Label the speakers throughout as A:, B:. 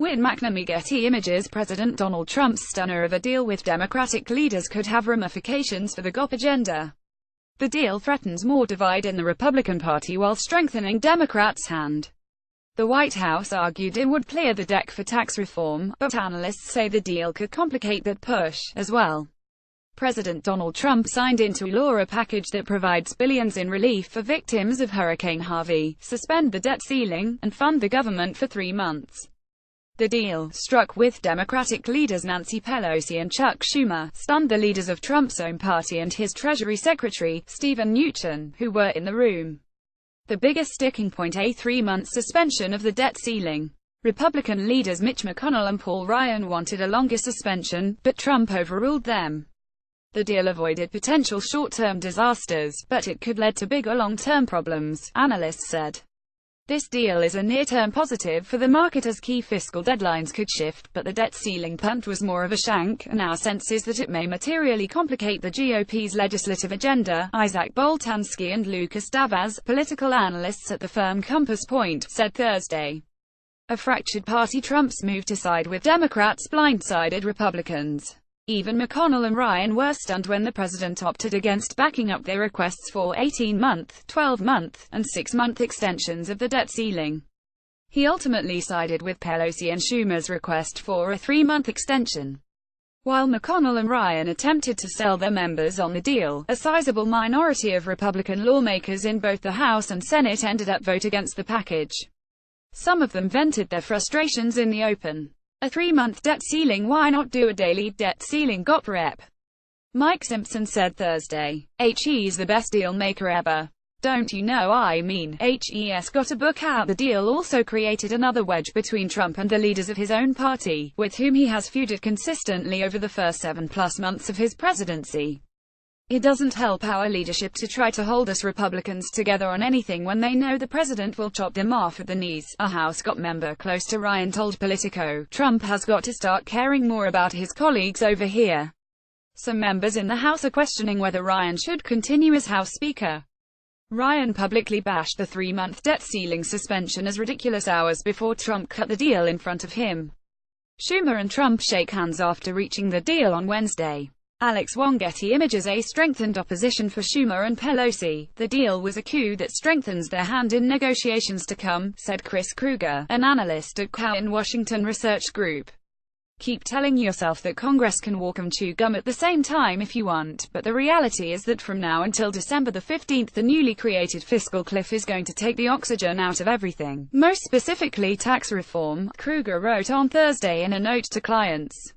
A: Win McNamee. Getty Images. President Donald Trump's stunner of a deal with Democratic leaders could have ramifications for the GOP agenda. The deal threatens more divide in the Republican Party while strengthening Democrats' hand. The White House argued it would clear the deck for tax reform, but analysts say the deal could complicate that push, as well. President Donald Trump signed into law a package that provides billions in relief for victims of Hurricane Harvey, suspend the debt ceiling, and fund the government for 3 months. The deal, struck with Democratic leaders Nancy Pelosi and Chuck Schumer, stunned the leaders of Trump's own party and his Treasury Secretary, Steven Mnuchin, who were in the room. The biggest sticking point: a 3-month suspension of the debt ceiling. Republican leaders Mitch McConnell and Paul Ryan wanted a longer suspension, but Trump overruled them. The deal avoided potential short-term disasters, but it could lead to bigger long-term problems, analysts said. This deal is a near-term positive for the market as key fiscal deadlines could shift, but the debt ceiling punt was more of a shank, and our sense is that it may materially complicate the GOP's legislative agenda. Isaac Boltanski and Lucas Davaz, political analysts at the firm Compass Point, said Thursday. A fractured party. Trump's move to side with Democrats blindsided Republicans. Even McConnell and Ryan were stunned when the president opted against backing up their requests for 18-month, 12-month, and 6-month extensions of the debt ceiling. He ultimately sided with Pelosi and Schumer's request for a 3-month extension. While McConnell and Ryan attempted to sell their members on the deal, a sizable minority of Republican lawmakers in both the House and Senate ended up voting against the package. Some of them vented their frustrations in the open. A 3-month debt ceiling? Why not do a daily debt ceiling? GOP Rep. Mike Simpson said Thursday. He's the best deal maker ever. Don't you know I mean? He's got a book out. The deal also created another wedge between Trump and the leaders of his own party, with whom he has feuded consistently over the first 7+ months of his presidency. It doesn't help our leadership to try to hold us Republicans together on anything when they know the president will chop them off at the knees, a House GOP member close to Ryan told Politico. Trump has got to start caring more about his colleagues over here. Some members in the House are questioning whether Ryan should continue as House Speaker. Ryan publicly bashed the 3-month debt ceiling suspension as ridiculous hours before Trump cut the deal in front of him. Schumer and Trump shake hands after reaching the deal on Wednesday. Alex Wong. Getty Images. A strengthened opposition for Schumer and Pelosi. The deal was a coup that strengthens their hand in negotiations to come, said Chris Krueger, an analyst at Cowen Washington Research Group. Keep telling yourself that Congress can walk and chew gum at the same time if you want, but the reality is that from now until December the 15th the newly created fiscal cliff is going to take the oxygen out of everything, most specifically tax reform, Krueger wrote on Thursday in a note to clients.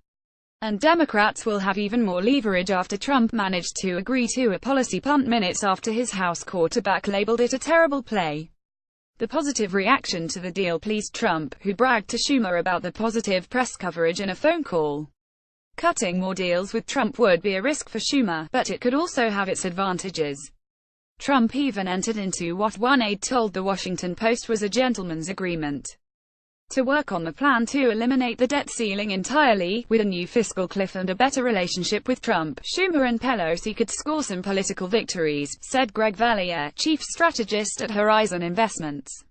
A: And Democrats will have even more leverage after Trump managed to agree to a policy punt minutes after his House quarterback labeled it a terrible play. The positive reaction to the deal pleased Trump, who bragged to Schumer about the positive press coverage in a phone call. Cutting more deals with Trump would be a risk for Schumer, but it could also have its advantages. Trump even entered into what one aide told The Washington Post was a gentleman's agreement to work on the plan to eliminate the debt ceiling entirely. With a new fiscal cliff and a better relationship with Trump, Schumer and Pelosi could score some political victories, said Greg Valliere, chief strategist at Horizon Investments.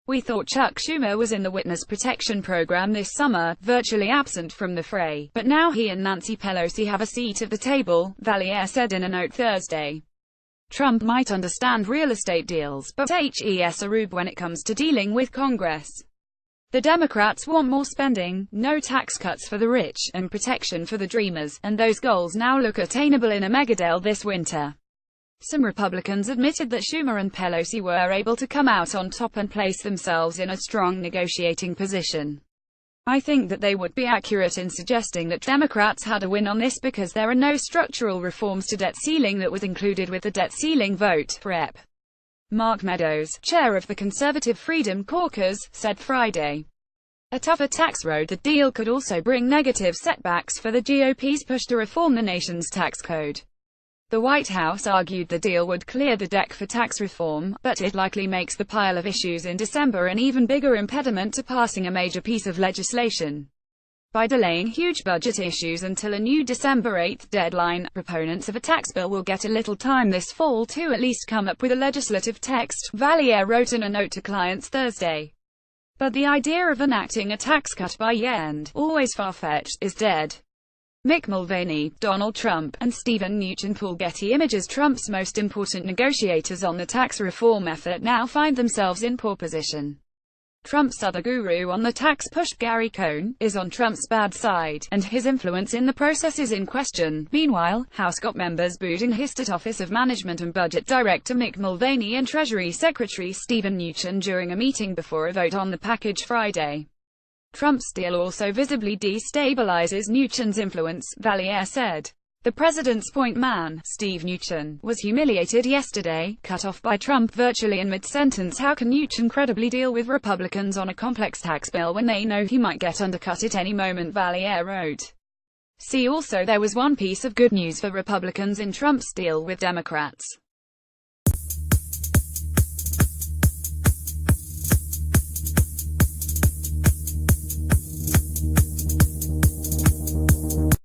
A: We thought Chuck Schumer was in the witness protection program this summer, virtually absent from the fray, but now he and Nancy Pelosi have a seat at the table, Valliere said in a note Thursday. Trump might understand real estate deals, but he's a rube when it comes to dealing with Congress. The Democrats want more spending, no tax cuts for the rich, and protection for the dreamers, and those goals now look attainable in a megadeal this winter. Some Republicans admitted that Schumer and Pelosi were able to come out on top and place themselves in a strong negotiating position. I think that they would be accurate in suggesting that Democrats had a win on this because there are no structural reforms to debt ceiling that was included with the debt ceiling vote. Rep. Mark Meadows, chair of the Conservative Freedom Caucus, said Friday. A tougher tax road. The deal could also bring negative setbacks for the GOP's push to reform the nation's tax code. The White House argued the deal would clear the deck for tax reform, but it likely makes the pile of issues in December an even bigger impediment to passing a major piece of legislation. By delaying huge budget issues until a new December 8 deadline, proponents of a tax bill will get a little time this fall to at least come up with a legislative text, Valliere wrote in a note to clients Thursday. But the idea of enacting a tax cut by year-end, always far-fetched, is dead. Mick Mulvaney, Donald Trump, and Stephen Mnuchin pull Getty Images. Trump's most important negotiators on the tax reform effort now find themselves in poor position. Trump's other guru on the tax push, Gary Cohn, is on Trump's bad side, and his influence in the process is in question. Meanwhile, House GOP members booed in his State Office of Management and Budget Director Mick Mulvaney and Treasury Secretary Stephen Mnuchin during a meeting before a vote on the package Friday. Trump's deal also visibly destabilizes Mnuchin's influence, Valliere said. The president's point man, Steve Mnuchin, was humiliated yesterday, cut off by Trump virtually in mid-sentence. How can Mnuchin credibly deal with Republicans on a complex tax bill when they know he might get undercut at any moment, Valliere wrote. See also, there was one piece of good news for Republicans in Trump's deal with Democrats.